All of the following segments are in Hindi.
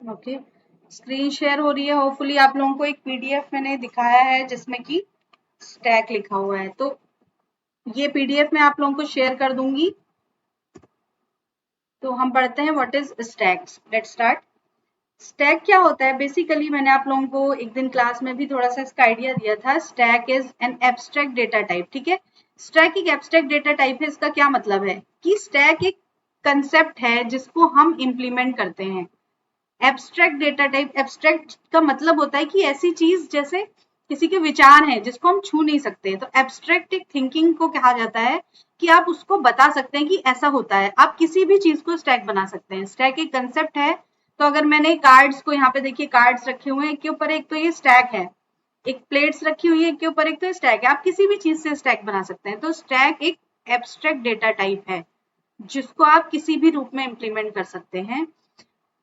ओके, स्क्रीन शेयर हो रही है। होपफुली आप लोगों को एक पीडीएफ मैंने दिखाया है जिसमें कि स्टैक लिखा हुआ है, तो ये पीडीएफ मैं आप लोगों को शेयर कर दूंगी। तो हम पढ़ते हैं what is stacks. Let's start. Stack क्या होता है? बेसिकली मैंने आप लोगों को एक दिन क्लास में भी थोड़ा सा इसका आइडिया दिया था। Stack is an abstract data type. ठीक है, स्टैक एक एब्स्ट्रैक्ट डेटा टाइप है। इसका क्या मतलब है कि स्टैक एक कंसेप्ट है जिसको हम इम्प्लीमेंट करते हैं। एब्स्ट्रैक्ट डेटा टाइप, एब्स्ट्रैक्ट का मतलब होता है कि ऐसी चीज जैसे किसी के विचार हैं जिसको हम छू नहीं सकते। तो एब्स्ट्रैक्ट एक थिंकिंग को कहा जाता है कि आप उसको बता सकते हैं कि ऐसा होता है। आप किसी भी चीज को स्टैक बना सकते हैं। स्टैक एक कंसेप्ट है। तो अगर मैंने कार्ड्स को, यहाँ पे देखिए कार्ड्स रखे हुए हैं, एक के ऊपर एक, तो ये स्टैक है। एक प्लेट्स रखी हुई है एक के ऊपर एक, तो स्टैक है। आप किसी भी चीज से स्टैक बना सकते हैं। तो स्टैक एक एब्स्ट्रैक्ट डेटा टाइप है जिसको आप किसी भी रूप में इम्प्लीमेंट कर सकते हैं।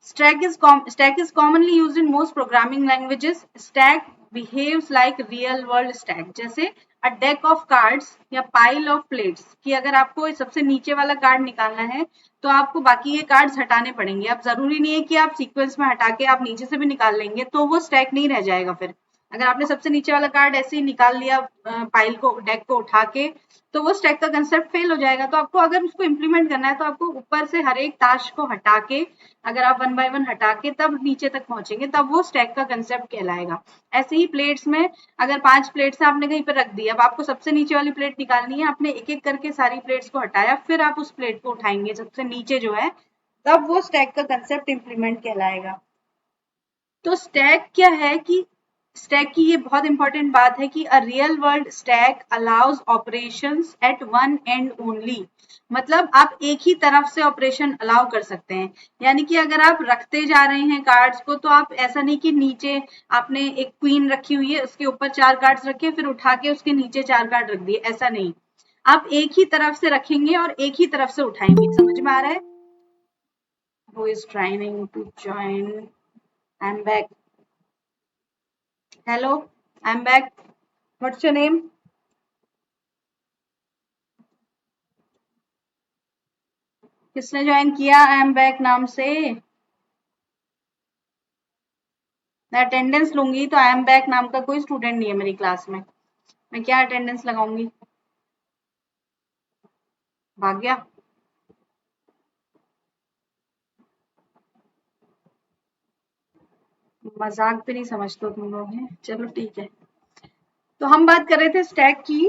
Stack is commonly used in most programming languages. Stack behaves like real world stack. जैसे a deck of cards या pile of plates, कि अगर आपको सबसे नीचे वाला कार्ड निकालना है तो आपको बाकी ये कार्ड्स हटाने पड़ेंगे। अब जरूरी नहीं है कि आप सीक्वेंस में हटा के आप नीचे से भी निकाल लेंगे तो वो स्टैक नहीं रह जाएगा। फिर अगर आपने सबसे नीचे वाला कार्ड ऐसे ही निकाल लिया पाइल को, डेक को उठा के, तो वो स्टैक का कंसेप्ट फेल हो जाएगा। तो आपको अगर उसको इम्प्लीमेंट करना है तो आपको ऊपर से हर एक ताश को हटा के, अगर आप वन बाय वन हटा के तब नीचे तक पहुंचेंगे, तब वो स्टैक का कंसेप्ट कहलाएगा। ऐसे ही प्लेट्स में अगर 5 प्लेट्स आपने कहीं पर रख दी, अब आपको सबसे नीचे वाली प्लेट निकालनी है, आपने एक एक करके सारी प्लेट्स को हटाया, फिर आप उस प्लेट को उठाएंगे सबसे नीचे जो है, तब वो स्टैक का कंसेप्ट इम्प्लीमेंट कहलाएगा। तो स्टैक क्या है कि स्टैक की ये बहुत इंपॉर्टेंट बात है कि a real world stack allows operations at one end only. मतलब आप एक ही तरफ से ऑपरेशन अलाउ कर सकते हैं। यानी कि अगर आप रखते जा रहे हैं कार्ड्स को, तो आप ऐसा नहीं कि नीचे आपने एक क्वीन रखी हुई है, उसके ऊपर 4 कार्ड्स रखे, फिर उठा के उसके नीचे 4 कार्ड रख दिए, ऐसा नहीं। आप एक ही तरफ से रखेंगे और एक ही तरफ से उठाएंगे। समझ में आ रहा है? Who is trying to join? I'm back. Hello, I'm back. What's your name? किसने ज्वाइन किया आई एम बैक नाम से? मैं अटेंडेंस लूंगी तो आई एम बैक नाम का कोई स्टूडेंट नहीं है मेरी क्लास में। मैं क्या अटेंडेंस लगाऊंगी? भाग गया? मजाक भी नहीं समझते तुम लोग हैं। चलो ठीक है। तो हम बात कर रहे थे स्टैक की।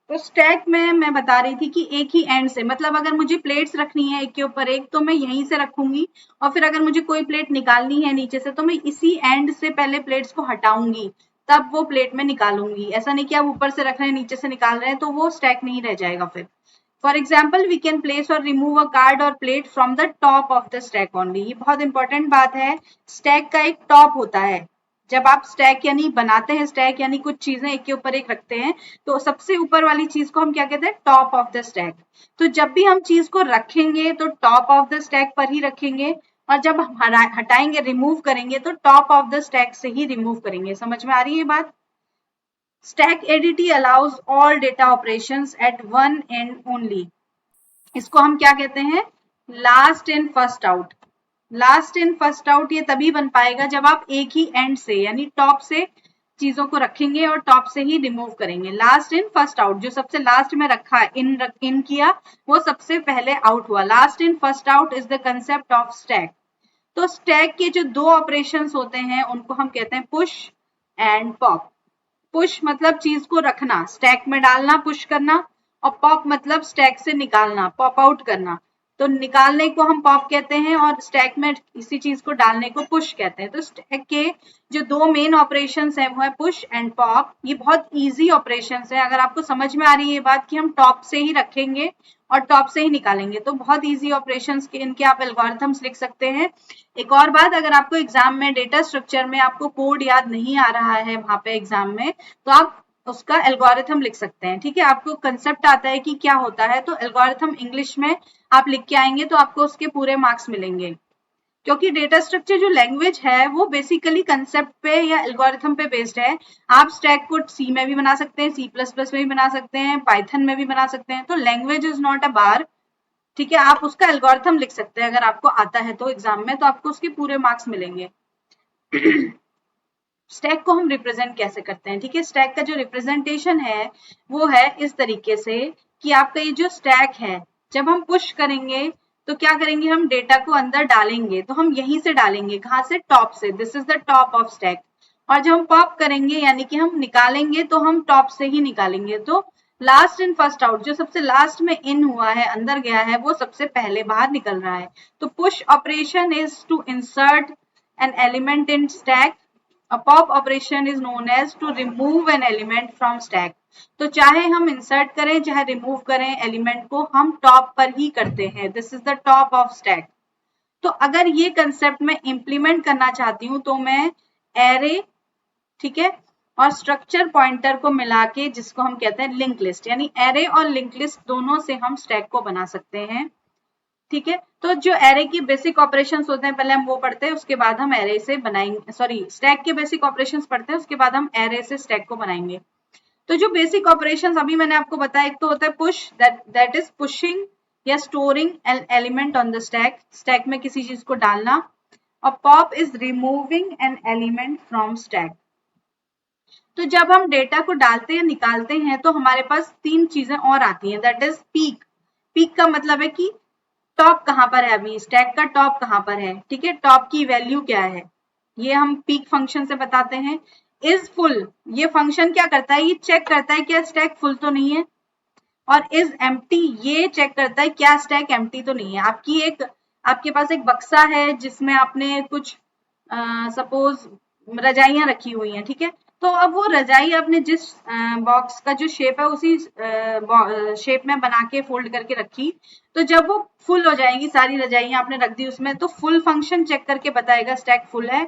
तो स्टैक में मैं बता रही थी कि एक ही एंड से, मतलब अगर मुझे प्लेट्स रखनी है एक के ऊपर एक, तो मैं यहीं से रखूंगी, और फिर अगर मुझे कोई प्लेट निकालनी है नीचे से, तो मैं इसी एंड से पहले प्लेट्स को हटाऊंगी, तब वो प्लेट में निकालूंगी। ऐसा नहीं कि आप ऊपर से रख रहे हैं नीचे से निकाल रहे हैं, तो वो स्टैक नहीं रह जाएगा फिर। For example, we can place और रिमूव अ कार्ड और plate from the top of the stack only. ये बहुत इंपॉर्टेंट बात है। स्टैक का एक टॉप होता है। जब आप स्टैक यानी बनाते हैं, स्टैक यानी कुछ चीजें एक के ऊपर एक रखते हैं, तो सबसे ऊपर वाली चीज को हम क्या कहते हैं? Top of the stack. तो जब भी हम चीज को रखेंगे तो टॉप ऑफ द स्टैक पर ही रखेंगे, और जब हम हटाएंगे, रिमूव करेंगे, तो टॉप ऑफ द स्टैक से ही रिमूव करेंगे। समझ में आ रही है ये बात? Stackadity allows all data operations at one end only. इसको हम क्या कहते हैं? Last in first out. Last in first out ये तभी बन पाएगा जब आप एक ही एंड से यानी टॉप से चीजों को रखेंगे और टॉप से ही रिमूव करेंगे। लास्ट इन फर्स्ट आउट, जो सबसे लास्ट में रखा है, इन किया, वो सबसे पहले आउट हुआ। Last in first out is the concept of stack. तो स्टैक के जो 2 ऑपरेशंस होते हैं उनको हम कहते हैं पुश एंड पॉप। पुश मतलब चीज को रखना, स्टैक में डालना, पुश करना, और पॉप मतलब स्टैक से निकालना, पॉप आउट करना। तो निकालने को हम पॉप कहते हैं और स्टैक में इसी चीज को डालने को पुश कहते हैं। तो स्टैक के जो 2 मेन ऑपरेशंस हैं वो है पुश एंड पॉप। ये बहुत इजी ऑपरेशंस है। अगर आपको समझ में आ रही है ये बात कि हम टॉप से ही रखेंगे और टॉप से ही निकालेंगे, तो बहुत इजी ऑपरेशंस के इनके आप एल्गोरिथम्स लिख सकते हैं। एक और बात, अगर आपको एग्जाम में डेटा स्ट्रक्चर में आपको कोड याद नहीं आ रहा है वहां पे एग्जाम में, तो आप उसका एल्गोरिथम लिख सकते हैं। ठीक है, आपको कंसेप्ट आता है कि क्या होता है, तो एल्गोरिथम इंग्लिश में आप लिख के आएंगे तो आपको उसके पूरे मार्क्स मिलेंगे। क्योंकि डेटा स्ट्रक्चर जो लैंग्वेज है वो बेसिकली कंसेप्ट पे या एल्गोरिथम पे बेस्ड है। आप स्टैक को सी में भी बना सकते हैं, सी प्लस प्लस में भी बना सकते हैं, पाइथन में भी बना सकते हैं। तो लैंग्वेज इज नॉट अ बार, ठीक है, आप उसका एल्गोरिथम लिख सकते हैं अगर आपको आता है तो एग्जाम में, तो आपको उसके पूरे मार्क्स मिलेंगे। स्टैक को हम रिप्रेजेंट कैसे करते हैं, ठीक है। स्टैक का जो रिप्रेजेंटेशन है वो है इस तरीके से कि आपका ये जो स्टैक है, जब हम पुश करेंगे तो क्या करेंगे, हम डेटा को अंदर डालेंगे, तो हम यहीं से डालेंगे, कहाँ से, टॉप से, this is the top of stack. और जब हम पॉप करेंगे यानी कि हम निकालेंगे तो हम टॉप से ही निकालेंगे। तो लास्ट इन फर्स्ट आउट, जो सबसे लास्ट में इन हुआ है, अंदर गया है, वो सबसे पहले बाहर निकल रहा है। तो push operation is to insert an element in stack. A pop operation is known as to remove an element from stack. तो चाहे हम इंसर्ट करें चाहे रिमूव करें एलिमेंट को, हम टॉप पर ही करते हैं। This is the top of stack. तो अगर ये कंसेप्ट मैं इंप्लीमेंट करना चाहती हूँ तो मैं एरे, ठीक है, और स्ट्रक्चर पॉइंटर को मिला के, जिसको हम कहते हैं लिंक लिस्ट, यानी एरे और लिंक लिस्ट दोनों से हम स्टैक को बना सकते हैं। ठीक है, तो जो एरे की बेसिक ऑपरेशंस होते हैं पहले हम वो पढ़ते हैं, उसके बाद हम एरे से बनाएंगे, सॉरी स्टैक के बेसिक ऑपरेशंस पढ़ते हैं, उसके बाद हम एरे से स्टैक को बनाएंगे। तो जो बेसिक ऑपरेशंस अभी मैंने आपको बताया, एक तो होता है पुश, दैट इज पुशिंग या storing an element on the stack, stack में किसी चीज को डालना। और pop is removing an element from stack. तो जब हम डेटा को डालते हैं निकालते हैं तो हमारे पास तीन चीजें और आती हैं, दैट इज पीक। पीक का मतलब है कि टॉप कहां पर है, अभी स्टैक का टॉप कहां पर है, ठीक है, टॉप की वैल्यू क्या है, ये हम पीक फंक्शन से बताते हैं। इज फुल, ये फंक्शन क्या करता है, ये चेक करता है क्या स्टैक फुल तो नहीं है। और इज एम्प्टी, ये चेक करता है क्या स्टैक एम्प्टी तो नहीं है। आपके पास एक बक्सा है जिसमें आपने कुछ सपोज रजाइयां रखी हुई हैं, ठीक है, तो अब वो रजाई आपने जिस बॉक्स का जो शेप है उसी शेप में बना के फोल्ड करके रखी, तो जब वो फुल हो जाएंगी, सारी रजाइयां आपने रख दी उसमें, तो फुल फंक्शन चेक करके बताएगा स्टैक फुल है।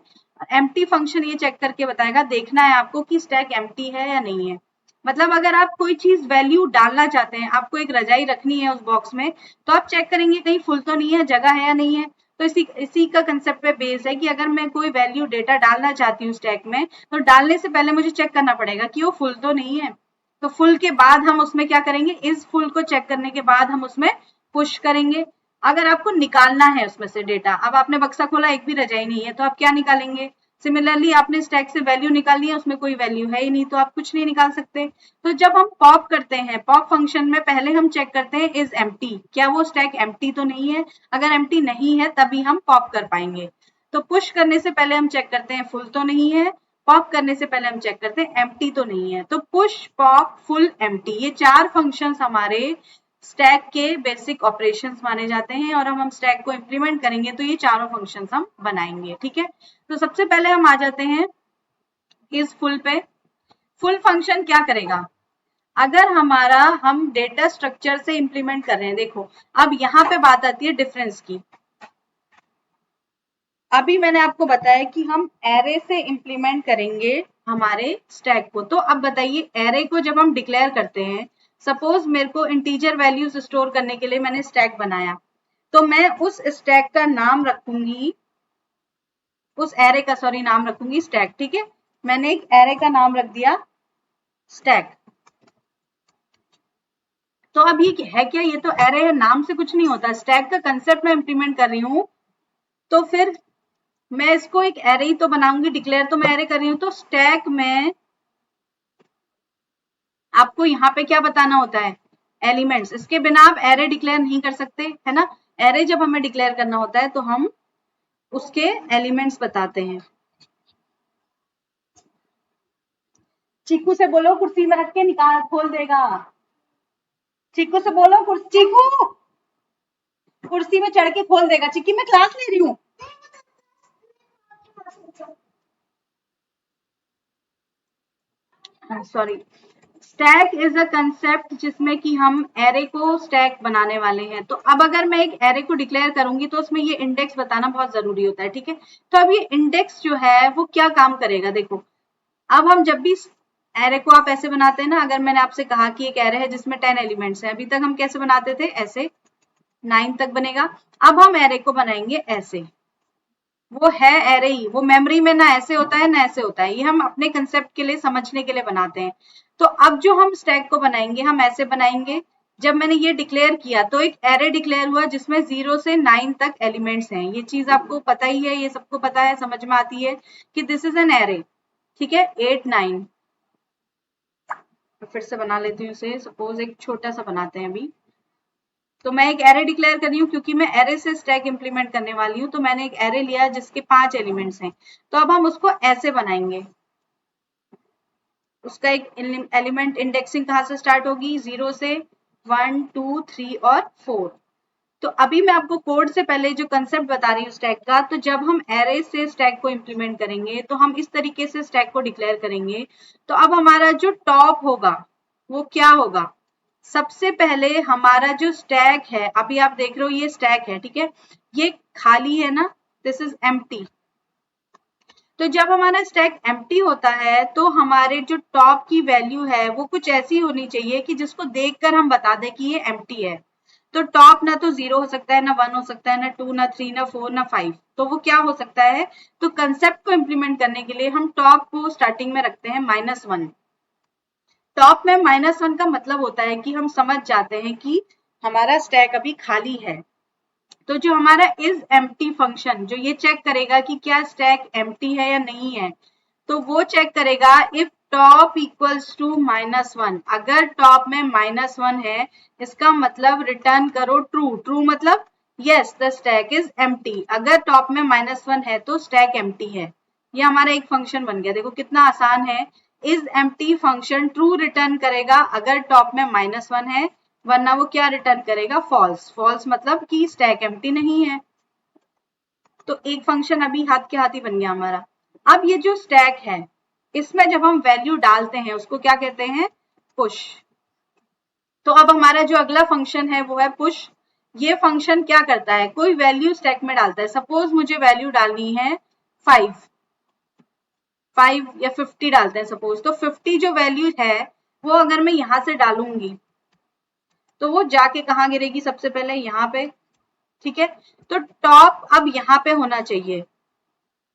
एम्प्टी फंक्शन ये चेक करके बताएगा, देखना है आपको कि स्टैक एम्प्टी है या नहीं है। मतलब अगर आप कोई चीज वैल्यू डालना चाहते हैं, आपको एक रजाई रखनी है उस बॉक्स में, तो आप चेक करेंगे कहीं फुल तो नहीं है, जगह है या नहीं है। तो इसी का कंसेप्ट पे बेस है कि अगर मैं कोई वैल्यू डेटा डालना चाहती हूँ स्टैक में, तो डालने से पहले मुझे चेक करना पड़ेगा कि वो फुल तो नहीं है। तो फुल के बाद हम उसमें क्या करेंगे, इस फुल को चेक करने के बाद हम उसमें पुश करेंगे। अगर आपको निकालना है उसमें से डेटा, अब आपने बक्सा खोला एक भी रजाई नहीं है, तो आप क्या निकालेंगे, सिमिलरली आपने स्टैक से वैल्यू निकाली है, उसमें कोई वैल्यू है ही नहीं, तो आप कुछ नहीं निकाल सकते। तो जब हम पॉप करते हैं, पॉप फंक्शन में पहले हम चेक करते हैं इज एम्प्टी, क्या वो स्टैक एम्प्टी तो नहीं है। अगर एम्प्टी नहीं है तभी हम पॉप कर पाएंगे। तो पुश करने से पहले हम चेक करते हैं फुल तो नहीं है, पॉप करने से पहले हम चेक करते हैं एम्प्टी तो नहीं है। तो पुश, पॉप, फुल, एम्प्टी, ये चार फंक्शंस हमारे स्टैक के बेसिक ऑपरेशंस माने जाते हैं, और हम स्टैक को इंप्लीमेंट करेंगे तो ये चारों फंक्शंस हम बनाएंगे। ठीक है, तो सबसे पहले हम आ जाते हैं इस फुल पे। फुल फंक्शन क्या करेगा, अगर हम डेटा स्ट्रक्चर से इंप्लीमेंट कर रहे हैं, देखो अब यहाँ पे बात आती है डिफरेंस की। अभी मैंने आपको बताया कि हम एरे से इंप्लीमेंट करेंगे हमारे स्टैक को। तो अब बताइए, एरे को जब हम डिक्लेयर करते हैं, सपोज मेरे को इंटीजर वैल्यूज स्टोर करने के लिए मैंने स्टैक बनाया, तो मैं उस स्टैक का नाम रखूंगी, उस एरे का सॉरी नाम रखूंगी स्टैक। ठीक है, मैंने एक एरे का नाम रख दिया स्टैक। तो अब ये है क्या, ये तो एरे है, नाम से कुछ नहीं होता, स्टैक का कंसेप्ट मैं इंप्लीमेंट कर रही हूं, तो फिर मैं इसको एक एरे ही तो बनाऊंगी, डिक्लेयर तो मैं एरे कर रही हूँ। तो स्टैक में आपको यहाँ पे क्या बताना होता है, एलिमेंट्स, इसके बिना आप एरे डिक्लेयर नहीं कर सकते, है ना। एरे जब हमें डिक्लेयर करना होता है तो हम उसके एलिमेंट्स बताते हैं। चीकू से बोलो कुर्सी में रख के निकाल खोल देगा। चीकू से बोलो, चीकू कुर्सी में चढ़ के खोल देगा। चिक्की मैं क्लास ले रही हूँ। Sorry, stack is a concept जिसमें कि हम एरे को स्टैक बनाने वाले हैं। तो अब अगर मैं एक एरे को डिक्लेयर करूंगी तो उसमें ये इंडेक्स बताना बहुत जरूरी होता है। ठीक है, तो अब ये इंडेक्स जो है वो क्या काम करेगा, देखो अब हम जब भी एरे को आप ऐसे बनाते हैं ना, अगर मैंने आपसे कहा कि एक एरे है जिसमें 10 एलिमेंट्स हैं, अभी तक हम कैसे बनाते थे, ऐसे 9 तक बनेगा। अब हम एरे को बनाएंगे ऐसे, वो है एरे ही, वो मेमोरी में ना ऐसे होता है ना ऐसे होता है, ये हम अपने कंसेप्ट के लिए समझने के लिए बनाते हैं। तो अब जो हम स्टैक को बनाएंगे हम ऐसे बनाएंगे, जब मैंने ये डिक्लेयर किया तो एक एरे डिक्लेयर हुआ जिसमें 0 से 9 तक एलिमेंट्स हैं। ये चीज आपको पता ही है, ये सबको पता है, समझ में आती है कि दिस इज एन एरे। ठीक है, 8 9। फिर से बना लेती हूँ इसे, सपोज एक छोटा सा बनाते हैं अभी। तो मैं एक एरे डिक्लेयर कर रही हूँ क्योंकि मैं एरे से स्टैक इंप्लीमेंट करने वाली हूँ। तो मैंने एक एरे लिया जिसके 5 एलिमेंट्स हैं। तो अब हम उसको ऐसे बनाएंगे। उसका एक एलिमेंट इंडेक्सिंग कहाँ से स्टार्ट होगी, 0 से 1 2 3 और 4। तो अभी मैं आपको कोड से पहले जो कंसेप्ट बता रही हूँ स्टैक का, तो जब हम एरे से स्टैक को इंप्लीमेंट करेंगे तो हम इस तरीके से स्टैक को डिक्लेयर करेंगे। तो अब हमारा जो टॉप होगा वो क्या होगा, सबसे पहले हमारा जो स्टैक है, अभी आप देख रहे हो ये स्टैक है, ठीक है, ये खाली है ना, दिस इज एम्प्टी। तो जब हमारा स्टैक एम्प्टी होता है तो हमारे जो टॉप की वैल्यू है वो कुछ ऐसी होनी चाहिए कि जिसको देखकर हम बता दें कि ये एम्प्टी है। तो टॉप ना तो 0 हो सकता है, ना 1 हो सकता है, ना 2, ना 3, ना 4, ना 5। तो वो क्या हो सकता है, तो कंसेप्ट को इंप्लीमेंट करने के लिए हम टॉप को स्टार्टिंग में रखते हैं -1। टॉप में -1 का मतलब होता है कि हम समझ जाते हैं कि हमारा स्टैक अभी खाली है। तो जो हमारा इज एम्प्टी फंक्शन जो ये चेक करेगा कि क्या स्टैक एम्प्टी है या नहीं है, तो वो चेक करेगा इफ टॉप इक्वल्स टू -1। अगर टॉप में -1 है, इसका मतलब रिटर्न करो ट्रू। ट्रू मतलब yes the stack is empty. अगर टॉप में -1 है तो स्टैक एम्प्टी है। ये हमारा एक फंक्शन बन गया। देखो कितना आसान है। Is empty function true return करेगा अगर टॉप में -1 है, वरना वो क्या रिटर्न करेगा, फॉल्स। फॉल्स मतलब कि स्टैक एम्प्टी नहीं है। तो एक फंक्शन अभी हाथ के हाथ ही बन गया हमारा। अब ये जो स्टैक है इसमें जब हम वैल्यू डालते हैं उसको क्या कहते हैं, पुश। तो अब हमारा जो अगला फंक्शन है वो है पुश। ये फंक्शन क्या करता है, कोई वैल्यू स्टैक में डालता है। सपोज मुझे वैल्यू डालनी है 5 या 50 डालते हैं सपोज। तो 50 जो वैल्यू है वो अगर मैं यहां से डालूंगी तो वो जाके कहाँ गिरेगी, सबसे पहले यहाँ पे। ठीक है, तो टॉप अब यहाँ पे होना चाहिए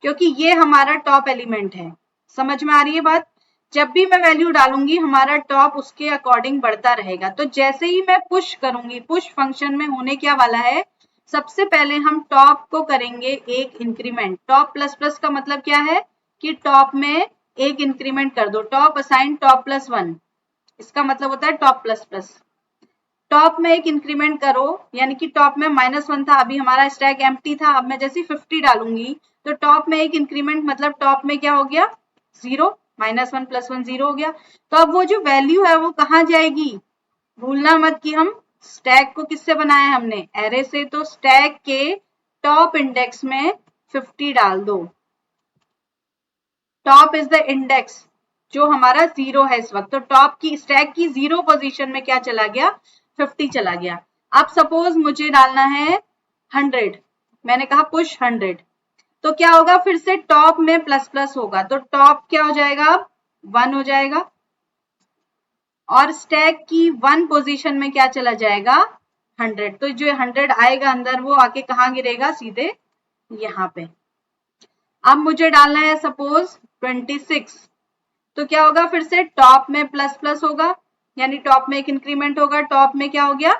क्योंकि ये हमारा टॉप एलिमेंट है। समझ में आ रही है बात। जब भी मैं वैल्यू डालूंगी हमारा टॉप उसके अकॉर्डिंग बढ़ता रहेगा। तो जैसे ही मैं पुश करूंगी, पुश फंक्शन में होने क्या वाला है, सबसे पहले हम टॉप को करेंगे एक इंक्रीमेंट। टॉप प्लस प्लस का मतलब क्या है कि टॉप में एक इंक्रीमेंट कर दो। टॉप असाइन टॉप +1, इसका मतलब होता है टॉप प्लस प्लस। टॉप में एक इंक्रीमेंट करो, यानी कि टॉप में -1 था, अभी हमारा स्टैक एम्प्टी था। अब मैं जैसे 50 डालूंगी तो टॉप में एक इंक्रीमेंट मतलब टॉप में क्या हो गया, 0। -1 + 1 0 हो गया। तो अब वो जो वैल्यू है वो कहाँ जाएगी, भूलना मत कि हम स्टैक को किससे बनाया है, हमने एरे से। तो स्टैक के टॉप इंडेक्स में 50 डाल दो। टॉप इज द इंडेक्स जो हमारा 0 है इस वक्त। तो टॉप की स्टैक की 0 पोजीशन में क्या चला गया, 50 चला गया। अब सपोज मुझे डालना है 100, मैंने कहा पुश 100। तो क्या होगा, फिर से टॉप में प्लस प्लस होगा। तो टॉप क्या हो जाएगा, अब 1 हो जाएगा। और स्टैक की 1 पोजीशन में क्या चला जाएगा, 100। तो जो 100 आएगा अंदर वो आके कहाँ गिरेगा, सीधे यहाँ पे। अब मुझे डालना है सपोज 26। तो क्या होगा, फिर से टॉप में प्लस प्लस होगा, यानी टॉप में एक इंक्रीमेंट होगा। टॉप में क्या हो गया,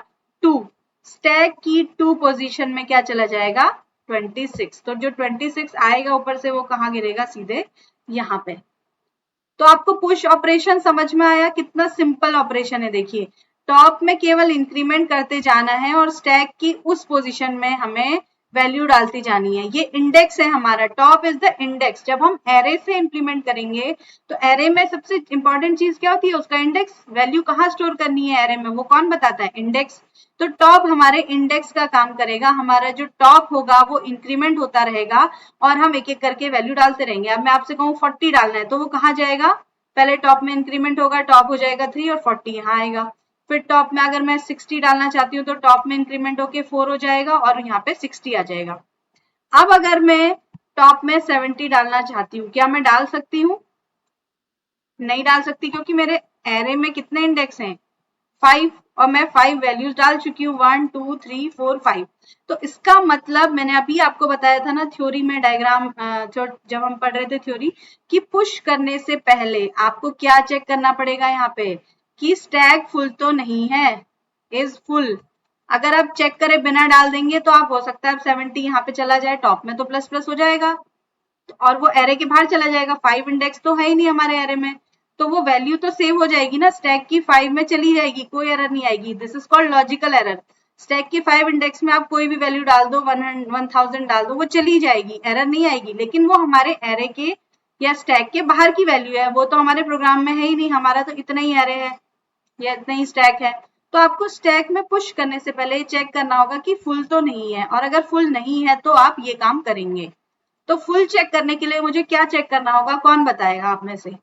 2। स्टैक की 2 पोजीशन में क्या चला जाएगा, 26। तो जो 26 आएगा ऊपर से वो कहाँ गिरेगा, सीधे यहाँ पे। तो आपको पुश ऑपरेशन समझ में आया, कितना सिंपल ऑपरेशन है। देखिए टॉप में केवल इंक्रीमेंट करते जाना है और स्टैक की उस पोजीशन में हमें वैल्यू डालती जानी है। ये इंडेक्स है हमारा, टॉप इज द इंडेक्स। जब हम एरे से इंप्लीमेंट करेंगे तो एरे में सबसे इंपॉर्टेंट चीज क्या होती है, उसका इंडेक्स। वैल्यू कहाँ स्टोर करनी है एरे में, वो कौन बताता है, इंडेक्स। तो टॉप हमारे इंडेक्स का काम करेगा। हमारा जो टॉप होगा वो इंक्रीमेंट होता रहेगा और हम एक एक करके वैल्यू डालते रहेंगे। अब मैं आपसे कहूँ 40 डालना है तो वो कहाँ जाएगा, पहले टॉप में इंक्रीमेंट होगा, टॉप हो जाएगा 3 और 40 यहाँ आएगा। फिर टॉप में अगर मैं 60 डालना चाहती हूँ तो टॉप में इंक्रीमेंट होके 4 हो जाएगा और यहाँ पे 60 आ जाएगा। अब अगर मैं टॉप में 70 डालना चाहती हूँ, क्या मैं डाल सकती हूँ, नहीं डाल सकती, क्योंकि मेरे एरे में कितने इंडेक्स हैं, 5। और मैं 5 वैल्यूज डाल चुकी हूँ, 1 2 3 4 5। तो इसका मतलब मैंने अभी आपको बताया था ना थ्योरी में, डायग्राम जब हम पढ़ रहे थे थ्योरी, कि पुश करने से पहले आपको क्या चेक करना पड़ेगा यहाँ पे, कि स्टैक फुल तो नहीं है। Is full. अगर आप चेक करें बिना डाल देंगे तो आप हो सकता है 70 यहाँ पे चला जाए, टॉप में तो प्लस प्लस हो जाएगा और वो एरे के बाहर चला जाएगा। 5 इंडेक्स तो है ही नहीं हमारे एरे में, तो वो वैल्यू तो सेव हो जाएगी ना, स्टैक की 5 में चली जाएगी, कोई एरर नहीं आएगी। This is called logical error. Stack की 5 इंडेक्स में आप कोई भी वैल्यू डाल दो, 1000 डाल दो, वो चली जाएगी, एरर नहीं आएगी। लेकिन वो हमारे एरे के या स्टैक के बाहर की वैल्यू है, वो तो हमारे प्रोग्राम में है ही नहीं, हमारा तो इतना ही एरे है या इतना ही स्टैक है। तो आपको स्टैक में पुश करने से पहले चेक करना होगा कि फुल तो नहीं है, और अगर फुल नहीं है तो आप ये काम करेंगे। तो फुल चेक करने के लिए मुझे क्या चेक करना होगा, कौन बताएगा आप में से?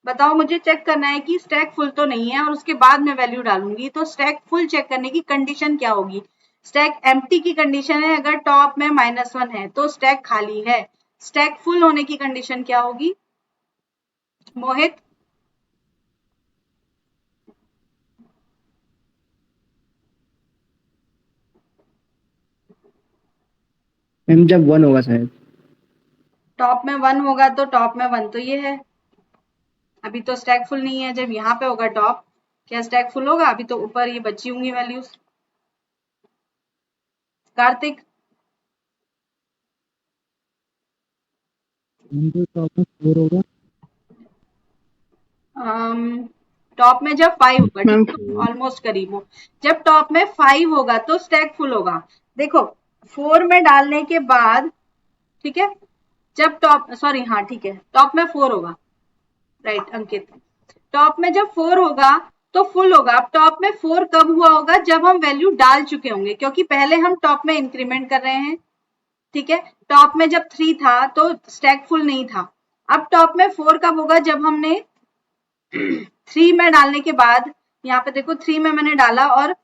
बताओ, मुझे चेक करना है कि स्टैक फुल तो नहीं है और उसके बाद मैं वैल्यू डालूंगी। तो स्टैक फुल चेक करने की कंडीशन क्या होगी? स्टैक एम्प्टी की कंडीशन है, अगर टॉप में -1 है तो स्टैक खाली है। स्टैक फुल होने की कंडीशन क्या होगी मोहित? मैम जब 1 होगा शायद। टॉप में 1 होगा तो टॉप में 1 तो ये है, अभी तो स्टैक फुल नहीं है। जब यहाँ पे होगा टॉप, क्या स्टैक फुल होगा? अभी तो ऊपर ये बची होंगी वैल्यूज। कार्तिक? तो टॉप में 4 होगा। टॉप में जब 5 होगा, ठीक मैम है, ऑलमोस्ट करीब हो। जब टॉप में 5 होगा तो स्टैक फुल होगा। देखो 4 में डालने के बाद, ठीक है, जब टॉप, सॉरी हाँ ठीक है, टॉप में 4 होगा, राइट अंकित। टॉप में जब 4 होगा तो फुल होगा। अब टॉप में 4 कब हुआ होगा? जब हम वैल्यू डाल चुके होंगे, क्योंकि पहले हम टॉप में इंक्रीमेंट कर रहे हैं, ठीक है। टॉप में जब 3 था तो स्टैक फुल नहीं था। अब टॉप में 4 कब होगा? जब हमने 3 में डालने के बाद, यहाँ पे देखो 3 में मैंने डाला और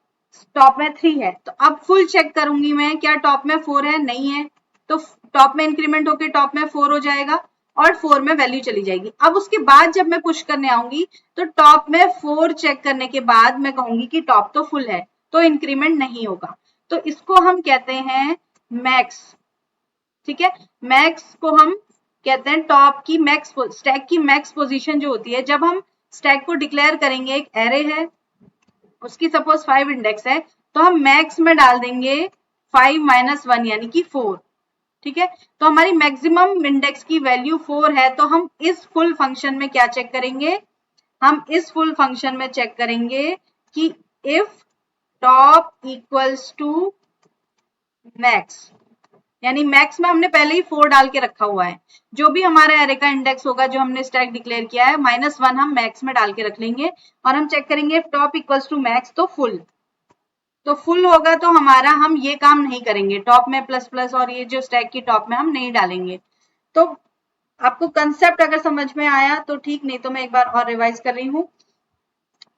टॉप में 3 है, तो अब फुल चेक करूंगी मैं, क्या टॉप में 4 है? नहीं है, तो टॉप में इंक्रीमेंट होके टॉप में 4 हो जाएगा और 4 में वैल्यू चली जाएगी। अब उसके बाद जब मैं पुश करने आऊंगी तो टॉप में 4 चेक करने के बाद मैं कहूंगी कि टॉप तो फुल है, तो इंक्रीमेंट नहीं होगा। तो इसको हम कहते हैं मैक्स, ठीक है। मैक्स को हम कहते हैं टॉप की मैक्स, स्टैक की मैक्स पोजीशन जो होती है, जब हम स्टैक को डिक्लेयर करेंगे, एक एरे है, उसकी सपोज 5 इंडेक्स है, तो हम मैक्स में डाल देंगे 5 - 1 यानी कि 4, ठीक है। तो हमारी मैक्सिमम इंडेक्स की वैल्यू 4 है, तो हम इस फुल फंक्शन में क्या चेक करेंगे? हम इस फुल फंक्शन में चेक करेंगे कि if top equals to max, यानी मैक्स में हमने पहले ही 4 डाल के रखा हुआ है। जो भी हमारा एरे का इंडेक्स होगा जो हमने स्टैक डिक्लेयर किया है, -1 हम मैक्स में डाल के रख लेंगे और हम चेक करेंगे टॉप इक्वल्स टू मैक्स तो फुल। तो फुल होगा तो हमारा, हम ये काम नहीं करेंगे, टॉप में प्लस प्लस और ये जो स्टैक की टॉप में हम नहीं डालेंगे। तो आपको कंसेप्ट अगर समझ में आया तो ठीक, नहीं तो मैं एक बार और रिवाइज कर रही हूँ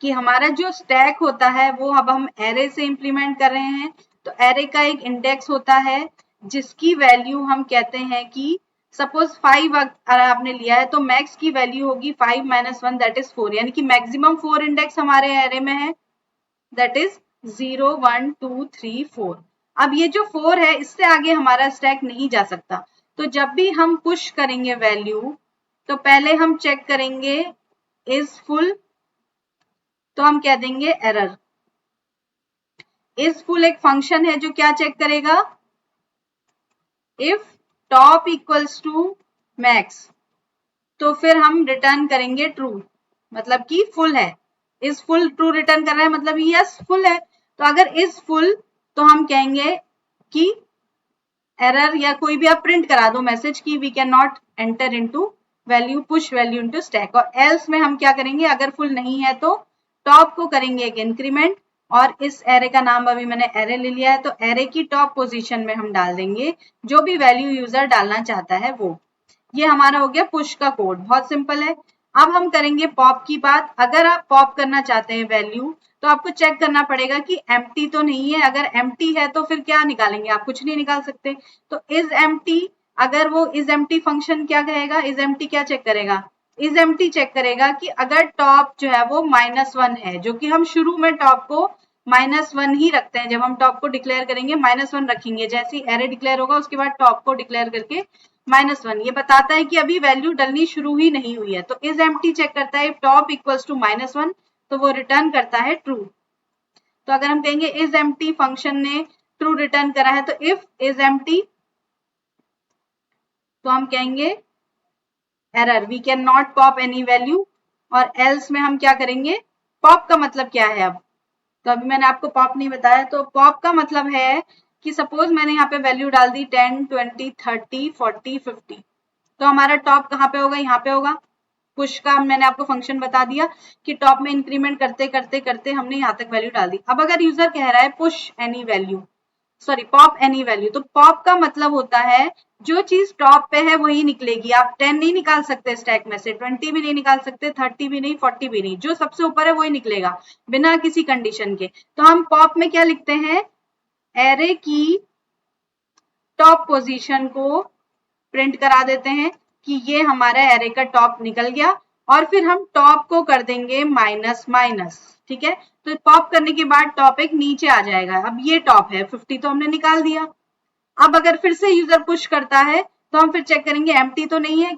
कि हमारा जो स्टैक होता है वो अब हम एरे से इंप्लीमेंट कर रहे हैं। तो एरे का एक इंडेक्स होता है जिसकी वैल्यू हम कहते हैं कि सपोज 5 अगर आपने लिया है तो मैक्स की वैल्यू होगी 5 - 1 दैट इज 4, यानी कि मैक्सिमम 4 इंडेक्स हमारे एरे में है, दैट इज 0 1 2 3 4। अब ये जो 4 है इससे आगे हमारा स्टैक नहीं जा सकता। तो जब भी हम पुश करेंगे वैल्यू, तो पहले हम चेक करेंगे इज फुल, तो हम कह देंगे एरर। इज फुल एक फंक्शन है जो क्या चेक करेगा? If top equals to max, तो फिर हम रिटर्न करेंगे ट्रू, मतलब कि फुल है। इज फुल ट्रू रिटर्न कर रहा है, मतलब यस फुल है। तो अगर इज फुल तो हम कहेंगे कि एरर, या कोई भी आप प्रिंट करा दो मैसेज की we can not enter into value, push value into stack. और एल्स में हम क्या करेंगे? अगर फुल नहीं है तो टॉप को करेंगे एक इंक्रीमेंट, और इस एरे का नाम अभी मैंने एरे ले लिया है, तो एरे की टॉप पोजीशन में हम डाल देंगे जो भी वैल्यू यूजर डालना चाहता है वो। ये हमारा हो गया पुश का कोड, बहुत सिंपल है। अब हम करेंगे पॉप की बात। अगर आप पॉप करना चाहते हैं वैल्यू, तो आपको चेक करना पड़ेगा कि एम्प्टी तो नहीं है। अगर एम्प्टी है तो फिर क्या निकालेंगे? आप कुछ नहीं निकाल सकते। तो इज एम्प्टी, अगर वो इज एम्प्टी फंक्शन क्या कहेगा? इज एम्प्टी क्या चेक करेगा? इज एम्प्टी चेक करेगा कि अगर टॉप जो है वो -1 है, जो कि हम शुरू में टॉप को -1 ही रखते हैं। जब हम टॉप को डिक्लेयर करेंगे -1 रखेंगे, जैसे ही एरे डिक्लेयर होगा उसके बाद टॉप को डिक्लेयर करके -1, ये बताता है कि अभी वैल्यू डलनी शुरू ही नहीं हुई है। तो इज एम्प्टी चेक करता है टॉप इक्वल्स टू -1, तो वो रिटर्न करता है ट्रू। तो अगर हम कहेंगे इज एम्प्टी फंक्शन ने ट्रू रिटर्न करा है, तो इफ इज एम्प्टी तो हम कहेंगे error, we can not pop any value. और एल्स में हम क्या करेंगे, पॉप का मतलब क्या है। अब तो अभी मैंने आपको पॉप नहीं बताया, तो पॉप का मतलब है कि सपोज मैंने यहाँ पे वैल्यू डाल दी 10, 20, 30, 40, 50, तो हमारा टॉप कहाँ पे होगा, यहाँ पे होगा। पुश का मैंने आपको फंक्शन बता दिया कि टॉप में इंक्रीमेंट करते करते करते हमने यहाँ तक वैल्यू डाल दी। अब अगर यूजर कह रहा है push any value, sorry pop any value, तो पॉप का मतलब होता है जो चीज टॉप पे है वही निकलेगी। आप 10 नहीं निकाल सकते स्टैक में से, 20 भी नहीं निकाल सकते, 30 भी नहीं, 40 भी नहीं, जो सबसे ऊपर है वही निकलेगा बिना किसी कंडीशन के। तो हम पॉप में क्या लिखते हैं, एरे की टॉप पोजीशन को प्रिंट करा देते हैं कि ये हमारा एरे का टॉप निकल गया, और फिर हम टॉप को कर देंगे माइनस माइनस, ठीक है। तो पॉप करने के बाद टॉप एक नीचे आ जाएगा। अब ये टॉप है 50, तो हमने निकाल दिया। अब अगर फिर से यूजर पुश करता है तो हम फिर चेक करेंगे एम्प्टी तो नहीं है,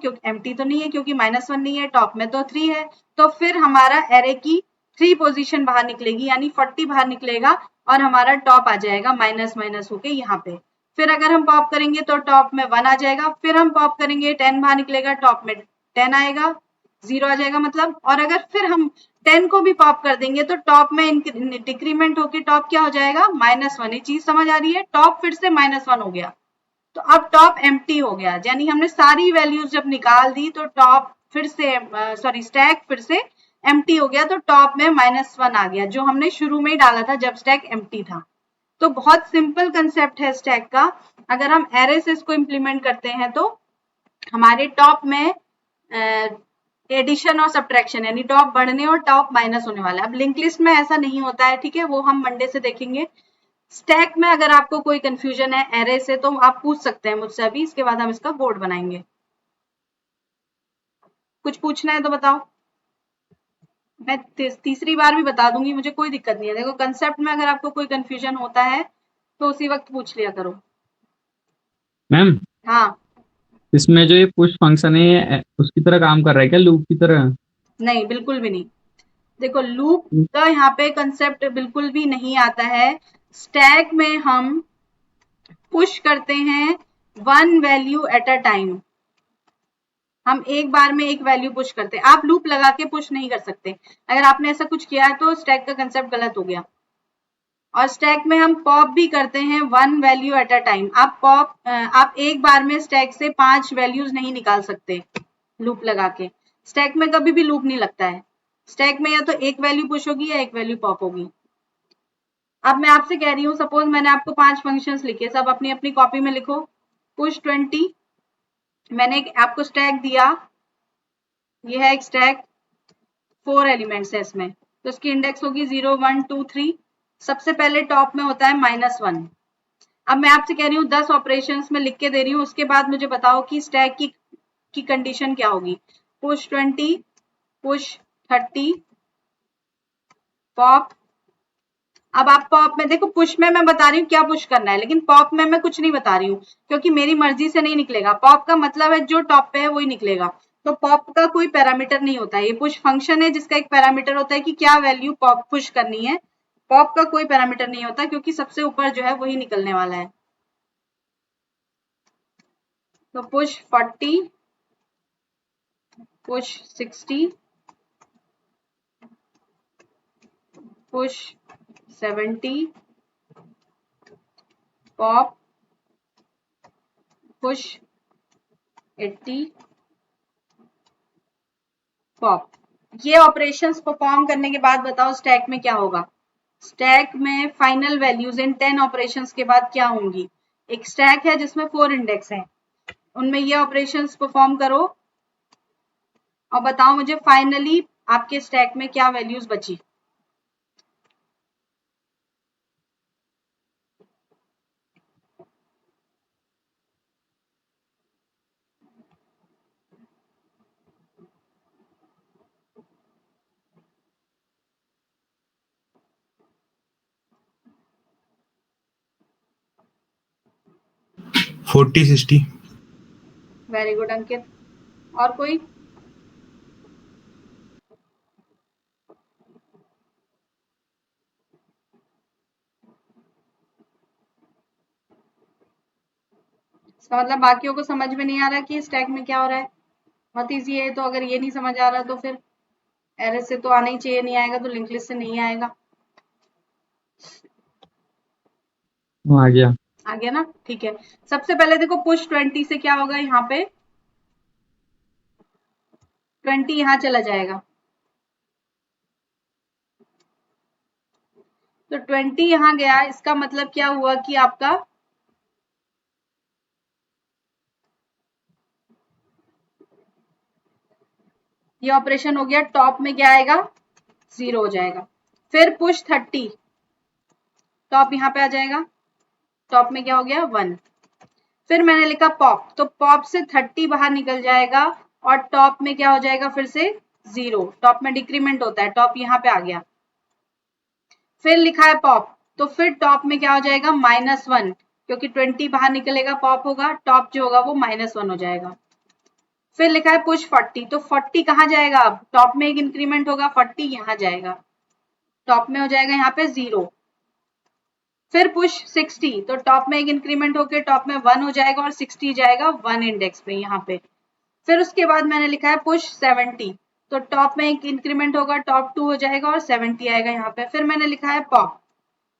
क्योंकि -1 नहीं है, टॉप में तो 3 है। तो फिर हमारा एरे की 3 पोजीशन बाहर निकलेगी, यानी 40 बाहर निकलेगा, और हमारा टॉप आ जाएगा माइनस माइनस होके यहाँ पे। फिर अगर हम पॉप करेंगे तो टॉप में 1 आ जाएगा, फिर हम पॉप करेंगे 10 बाहर निकलेगा, टॉप में 10 आएगा, 0 आ जाएगा मतलब। और अगर फिर हम 10 को भी पॉप कर देंगे तो टॉप में डिक्रीमेंट होके टॉप क्या हो जाएगा, -1। ये चीज समझ आ रही है, टॉप फिर से -1 हो गया। तो अब टॉप एम्प्टी हो गया, यानी हमने सारी वैल्यूज जब निकाल दी तो टॉप फिर से सॉरी स्टैक फिर से एम्प्टी हो गया, तो टॉप में -1 आ गया जो हमने शुरू में ही डाला था जब स्टैक एम्प्टी था। तो बहुत सिंपल कंसेप्ट है स्टैक का। अगर हम एरे से इसको इम्प्लीमेंट करते हैं तो हमारे टॉप में एडिशन और सब्ट्रैक्शन, यानी टॉप बढ़ने और टॉप माइनस होने वाला है। अब लिंक लिस्ट में ऐसा नहीं होता है, ठीक है, वो हम मंडे से देखेंगे। स्टैक में अगर आपको कोई कंफ्यूजन है एरे से तो आप पूछ सकते हैं मुझसे अभी, इसके बाद हम इसका बोर्ड बनाएंगे। कुछ पूछना है तो बताओ, मैं तीसरी बार भी बता दूंगी, मुझे कोई दिक्कत नहीं है। देखो कंसेप्ट में अगर आपको कोई कंफ्यूजन होता है तो उसी वक्त पूछ लिया करो। मैम हाँ, इसमें जो ये पुश फंक्शन है ये उसकी तरह काम कर रहा है क्या, लूप की तरह? नहीं बिल्कुल भी नहीं। देखो लूप का यहाँ पे कंसेप्ट बिल्कुल भी नहीं आता है। स्टैक में हम पुश करते हैं 1 वैल्यू एट अ टाइम, हम एक बार में एक वैल्यू पुश करते हैं। आप लूप लगा के पुश नहीं कर सकते। अगर आपने ऐसा कुछ किया है तो स्टैक का कंसेप्ट गलत हो गया। और स्टैक में हम पॉप भी करते हैं 1 वैल्यू एट अ टाइम। आप एक बार में स्टैक से 5 वैल्यूज नहीं निकाल सकते लूप लगा के। स्टैक में कभी भी लूप नहीं लगता है। स्टैक में या तो एक वैल्यू पुश होगी या एक वैल्यू पॉप होगी। अब मैं आपसे कह रही हूँ, सपोज मैंने आपको 5 फंक्शंस लिखे, सब अपनी अपनी कॉपी में लिखो। पुश 20, मैंने एक आपको स्टैक दिया, ये है एक स्टैक, 4 एलिमेंट्स है इसमें, तो इसकी इंडेक्स होगी 0, 1, 2, 3। सबसे पहले टॉप में होता है -1। अब मैं आपसे कह रही हूँ 10 ऑपरेशंस में लिख के दे रही हूँ, उसके बाद मुझे बताओ कि स्टैक की कंडीशन क्या होगी। Push 20, push 30, pop. अब आप पॉप में देखो, पुश में मैं बता रही हूँ क्या पुश करना है, लेकिन पॉप में मैं कुछ नहीं बता रही हूँ क्योंकि मेरी मर्जी से नहीं निकलेगा। पॉप का मतलब है जो टॉप पे है वही निकलेगा। तो पॉप का कोई पैरामीटर नहीं होता है, ये पुश फंक्शन है जिसका एक पैरामीटर होता है कि क्या वैल्यू पॉप पुश करनी है। पॉप का कोई पैरामीटर नहीं होता क्योंकि सबसे ऊपर जो है वही निकलने वाला है। तो push 40, push 60, push 70, pop, push 80, pop. ये ऑपरेशंस परफॉर्म करने के बाद बताओ स्टैक में क्या होगा। स्टैक में फाइनल वैल्यूज इन 10 ऑपरेशंस के बाद क्या होंगी। एक स्टैक है जिसमें 4 इंडेक्स हैं, उनमें ये ऑपरेशंस परफॉर्म करो और बताओ मुझे फाइनली आपके स्टैक में क्या वैल्यूज बची। फोर्टी 60। वेरी गुड अंकित। और कोई। इसका मतलब बाकियों को समझ में नहीं आ रहा कि स्टैक में क्या हो रहा है। बहुत ईजी है। तो अगर ये नहीं समझ आ रहा तो फिर एरे से तो आना ही चाहिए, नहीं आएगा तो लिंक लिस्ट से नहीं आएगा। वो आ गया। आ गया ना, ठीक है। सबसे पहले देखो पुश 20 से क्या होगा, यहाँ पे 20 यहाँ चला जाएगा, तो 20 यहाँ गया। इसका मतलब क्या हुआ कि आपका ये ऑपरेशन हो गया। टॉप में क्या आएगा, 0 हो जाएगा। फिर पुश 30, टॉप यहाँ पे आ जाएगा, टॉप में क्या हो गया 1। फिर मैंने लिखा पॉप, तो पॉप से 30 बाहर निकल जाएगा और टॉप में क्या हो जाएगा फिर से 0। टॉप में डिक्रीमेंट होता है, टॉप यहाँ पे आ गया। फिर लिखा है पॉप, तो फिर टॉप में क्या हो जाएगा -1, क्योंकि 20 बाहर निकलेगा पॉप होगा, टॉप जो होगा वो -1 हो जाएगा। फिर लिखा है पुश 40, तो 40 कहाँ जाएगा, अब टॉप में एक इंक्रीमेंट होगा, 40 यहाँ जाएगा, टॉप में हो जाएगा यहाँ पे 0। फिर पुश 60, तो टॉप में एक इंक्रीमेंट होकर टॉप में 1 हो जाएगा और 60 जाएगा 1 इंडेक्स पे यहाँ पे। फिर उसके बाद मैंने लिखा है पुश 70, तो टॉप में एक इंक्रीमेंट होगा, टॉप 2 हो जाएगा और 70 आएगा यहाँ पे। फिर मैंने लिखा है पॉप,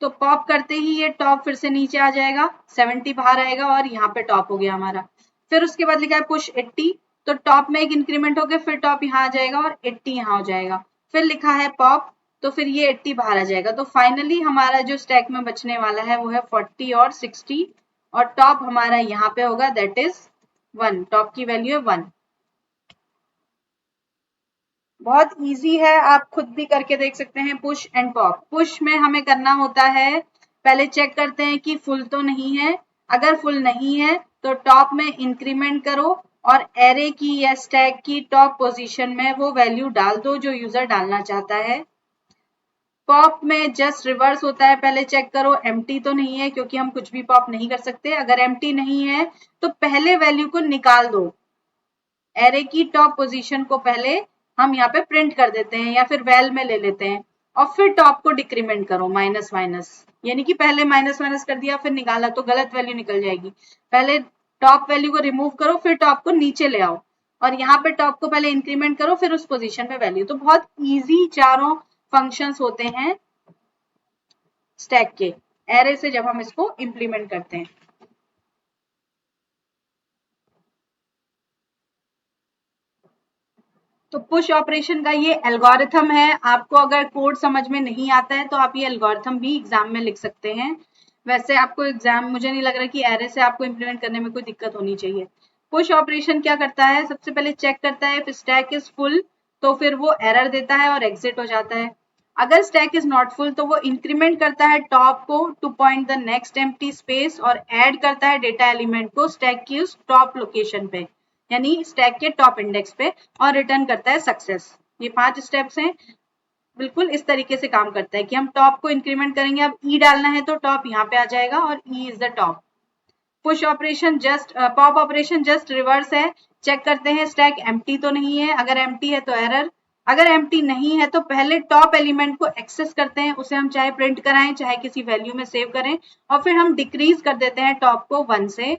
तो पॉप करते ही ये टॉप फिर से नीचे आ जाएगा, 70 बाहर आएगा और यहाँ पे टॉप हो गया हमारा। फिर उसके बाद लिखा है पुश 80, तो टॉप में एक इंक्रीमेंट होकर फिर टॉप यहाँ आ जाएगा और 80 यहाँ हो जाएगा। फिर लिखा है पॉप, तो फिर ये 80 बाहर आ जाएगा। तो फाइनली हमारा जो स्टैक में बचने वाला है वो है 40 और 60, और टॉप हमारा यहाँ पे होगा, दैट इज 1। टॉप की वैल्यू है 1। बहुत इजी है, आप खुद भी करके देख सकते हैं। पुश एंड पॉप, पुश में हमें करना होता है, पहले चेक करते हैं कि फुल तो नहीं है। अगर फुल नहीं है तो टॉप में इंक्रीमेंट करो और एरे की या स्टैक की टॉप पोजीशन में वो वैल्यू डाल दो जो यूजर डालना चाहता है। पॉप में जस्ट रिवर्स होता है, पहले चेक करो एम्प्टी तो नहीं है, क्योंकि हम कुछ भी पॉप नहीं कर सकते। अगर एम्प्टी नहीं है तो पहले वैल्यू को निकाल दो, एरे की टॉप पोजीशन को पहले हम यहाँ पे प्रिंट कर देते हैं या फिर वैल में ले लेते हैं, और फिर टॉप को डिक्रीमेंट करो माइनस माइनस, यानी कि पहले माइनस माइनस कर दिया फिर निकाला तो गलत वैल्यू निकल जाएगी। पहले टॉप वैल्यू को रिमूव करो फिर टॉप को नीचे ले आओ, और यहाँ पे टॉप को पहले इंक्रीमेंट करो फिर उस पोजीशन पे वैल्यू। तो बहुत इजी चारों फंक्शंस होते हैं स्टैक के, एरे से जब हम इसको इंप्लीमेंट करते हैं। तो पुश ऑपरेशन का ये एल्गोरिथम है। आपको अगर कोड समझ में नहीं आता है तो आप ये एल्गोरिथम भी एग्जाम में लिख सकते हैं। वैसे आपको एग्जाम, मुझे नहीं लग रहा कि एरे से आपको इंप्लीमेंट करने में कोई दिक्कत होनी चाहिए। पुश ऑपरेशन क्या करता है, सबसे पहले चेक करता है if स्टैक इज फुल, तो फिर वो एरर देता है और एग्जिट हो जाता है। अगर स्टैक इज नॉट फुल तो वो इंक्रीमेंट करता है टॉप को two point the next empty space, और ऐड करता है डेटा एलिमेंट को स्टैक की उस टॉप लोकेशन पे, यानी स्टैक के टॉप इंडेक्स पे, और रिटर्न करता है सक्सेस। ये 5 स्टेप्स हैं, बिल्कुल इस तरीके से काम करता है कि हम टॉप को इंक्रीमेंट करेंगे। अब ई डालना है तो टॉप यहाँ पे आ जाएगा और E is the top. Push operation just, pop operation just reverse है। चेक करते हैं स्टैक एम्प्टी तो नहीं है, अगर एम्प्टी है तो एरर, अगर एम्प्टी नहीं है तो पहले टॉप एलिमेंट को एक्सेस करते हैं, उसे हम चाहे प्रिंट कराएं चाहे किसी वैल्यू में सेव करें, और फिर हम डिक्रीज कर देते हैं टॉप को 1 से,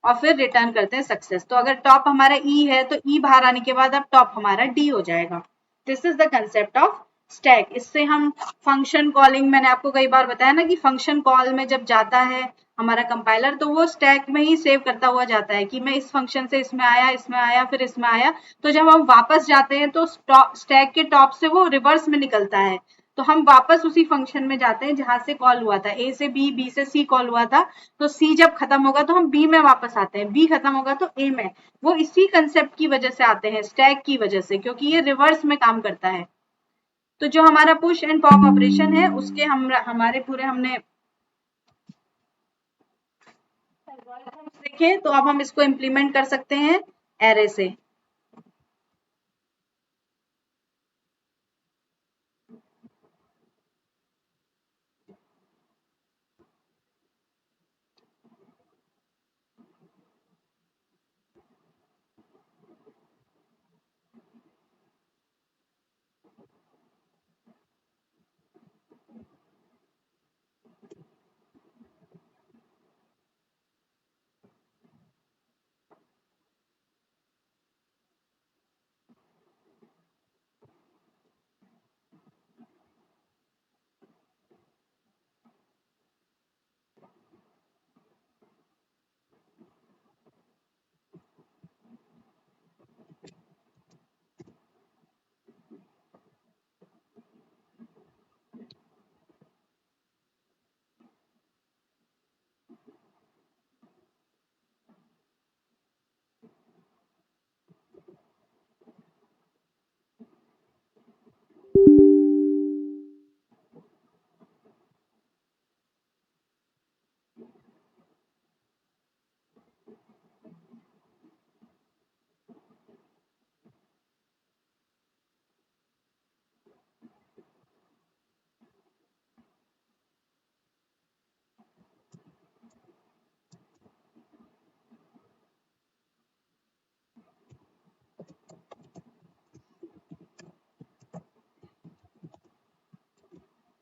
और फिर रिटर्न करते हैं सक्सेस। तो अगर टॉप हमारा ई है तो ई बाहर आने के बाद अब टॉप हमारा डी हो जाएगा। This is the concept of stack. इससे हम फंक्शन कॉलिंग, मैंने आपको कई बार बताया ना कि फंक्शन कॉल में जब जाता है हमारा कंपाइलर तो वो स्टैक में ही सेव करता हुआ जाता है कि मैं इस फंक्शन से इसमें आया फिर इसमें आया। तो जब हम वापस जाते हैं तो स्टैक के टॉप से वो रिवर्स में निकलता है, तो हम वापस उसी फंक्शन में जाते हैं जहां से कॉल हुआ था, ए से बी, बी से सी कॉल हुआ था, तो सी जब खत्म होगा तो हम बी में वापस आते हैं, बी खत्म होगा तो ए में। वो इसी कंसेप्ट की वजह से आते हैं, स्टैक की वजह से, क्योंकि ये रिवर्स में काम करता है। तो जो हमारा पुश एंड पॉप ऑपरेशन है उसके हमारे पूरे हमने देखे, तो अब हम इसको इम्प्लीमेंट कर सकते हैं एरे से।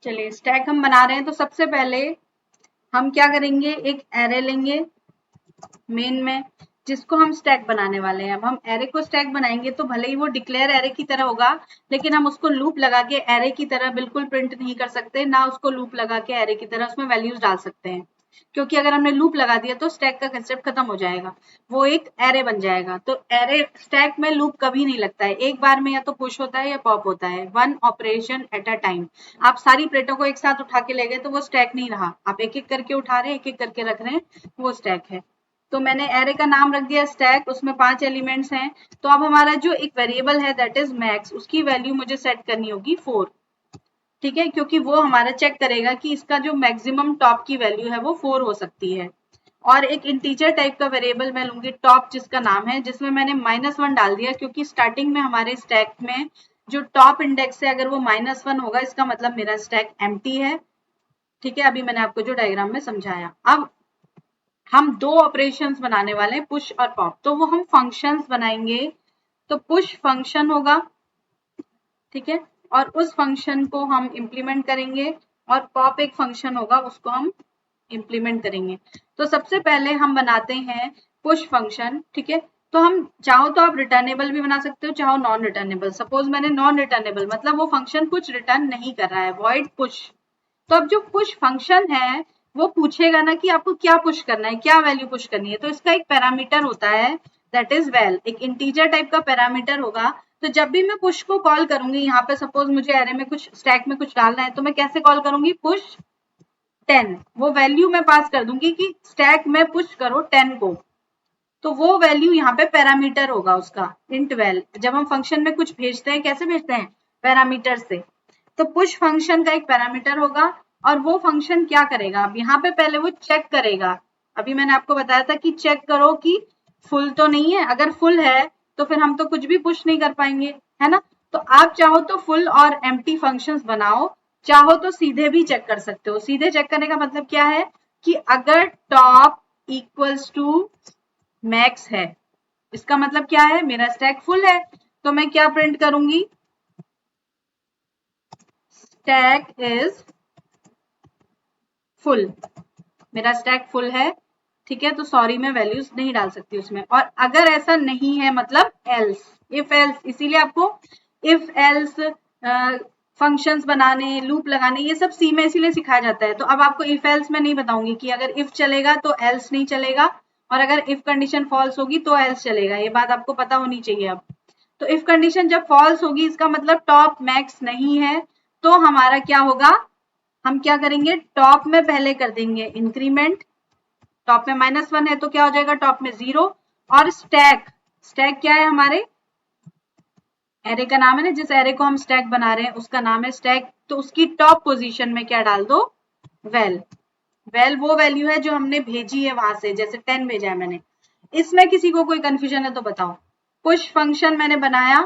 चलिए स्टैक हम बना रहे हैं, तो सबसे पहले हम क्या करेंगे, एक एरे लेंगे मेन में, जिसको हम स्टैक बनाने वाले हैं। अब हम एरे को स्टैक बनाएंगे तो भले ही वो डिक्लेयर एरे की तरह होगा, लेकिन हम उसको लूप लगा के एरे की तरह बिल्कुल प्रिंट नहीं कर सकते, ना उसको लूप लगा के एरे की तरह उसमें वैल्यूज डाल सकते हैं, क्योंकि अगर हमने लूप लगा दिया तो स्टैक का कंसेप्ट खत्म हो जाएगा, वो एक एरे बन जाएगा। तो एरे स्टैक में लूप कभी नहीं लगता है, एक बार में या तो पुश होता है या पॉप होता है, one operation at a time. आप सारी प्लेटों को एक साथ उठा के ले गए तो वो स्टैक नहीं रहा, आप एक एक करके उठा रहे हैं, एक एक करके रख रहे हैं, वो स्टैक है। तो मैंने एरे का नाम रख दिया स्टैक, उसमें 5 एलिमेंट्स हैं। तो अब हमारा जो एक वेरिएबल है दैट इज मैक्स, उसकी वैल्यू मुझे सेट करनी होगी 4, ठीक है, क्योंकि वो हमारा चेक करेगा कि इसका जो मैक्सिमम टॉप की वैल्यू है वो 4 हो सकती है। और एक इंटीजर टाइप का वेरिएबल मैं लूंगी टॉप, जिसका नाम है, जिसमें मैंने -1 डाल दिया, क्योंकि स्टार्टिंग में हमारे स्टैक में जो टॉप इंडेक्स है अगर वो -1 होगा, इसका मतलब मेरा स्टैक एम्प्टी है। ठीक है, अभी मैंने आपको जो डायग्राम में समझाया। अब हम 2 ऑपरेशंस बनाने वाले हैं, पुश और पॉप, तो वो हम फंक्शंस बनाएंगे। तो पुश फंक्शन होगा, ठीक है, और उस फंक्शन को हम इंप्लीमेंट करेंगे, और पॉप एक फंक्शन होगा, उसको हम इंप्लीमेंट करेंगे। तो सबसे पहले हम बनाते हैं पुश फंक्शन, ठीक है। तो हम चाहो तो आप रिटर्नेबल भी बना सकते हो, चाहो नॉन रिटर्नेबल। सपोज मैंने नॉन रिटर्नेबल मतलब वो फंक्शन कुछ रिटर्न नहीं कर रहा है, वॉइड पुश। तो अब जो पुश फंक्शन है वो पूछेगा ना कि आपको क्या पुश करना है, क्या वैल्यू पुश करनी है। तो इसका एक पैरामीटर होता है दैट इज वेल, एक इंटीजर टाइप का पैरामीटर होगा। तो जब भी मैं पुश को कॉल करूंगी, यहाँ पे सपोज मुझे एरे में कुछ स्टैक में कुछ डालना है, तो मैं कैसे कॉल करूंगी, पुश 10, वो वैल्यू मैं पास कर दूंगी कि स्टैक में पुश करो 10 को। तो वो वैल्यू यहाँ पे पैरामीटर होगा उसका, इंट वैल। जब हम फंक्शन में कुछ भेजते हैं, कैसे भेजते हैं, पैरामीटर से। तो पुश फंक्शन का एक पैरामीटर होगा, और वो फंक्शन क्या करेगा, अब यहाँ पे पहले वो चेक करेगा। अभी मैंने आपको बताया था कि चेक करो कि फुल तो नहीं है, अगर फुल है तो फिर हम तो कुछ भी पुश नहीं कर पाएंगे, है ना। तो आप चाहो तो फुल और एम्प्टी फंक्शंस बनाओ, चाहो तो सीधे भी चेक कर सकते हो। सीधे चेक करने का मतलब क्या है कि अगर टॉप इक्वल्स टू मैक्स है, इसका मतलब क्या है, मेरा स्टैक फुल है। तो मैं क्या प्रिंट करूंगी, स्टैक इज फुल, मेरा स्टैक फुल है, ठीक है। तो सॉरी मैं वैल्यूज नहीं डाल सकती उसमें। और अगर ऐसा नहीं है मतलब एल्स, इफ एल्स, इसीलिए आपको इफ एल्स फंक्शंस बनाने, लूप लगाने, ये सब सी में इसीलिए सिखाया जाता है। तो अब आपको इफ एल्स में नहीं बताऊंगी कि अगर इफ चलेगा तो एल्स नहीं चलेगा, और अगर इफ कंडीशन फॉल्स होगी तो एल्स चलेगा, ये बात आपको पता होनी चाहिए अब। तो इफ कंडीशन जब फॉल्स होगी, इसका मतलब टॉप मैक्स नहीं है, तो हमारा क्या होगा, हम क्या करेंगे, टॉप में पहले कर देंगे इंक्रीमेंट। टॉप में -1 है तो क्या हो जाएगा, टॉप में 0। और स्टैक, स्टैक क्या है हमारे एरे का नाम है ना, जिस एरे को हम स्टैक बना रहे हैं उसका नाम है स्टैक। तो उसकी टॉप पोजीशन में क्या डाल दो, वेल। वेल वो वैल्यू है जो हमने भेजी है वहां से, जैसे 10 भेजा है मैंने। इसमें किसी को कोई कंफ्यूजन है तो बताओ। पुश फंक्शन मैंने बनाया,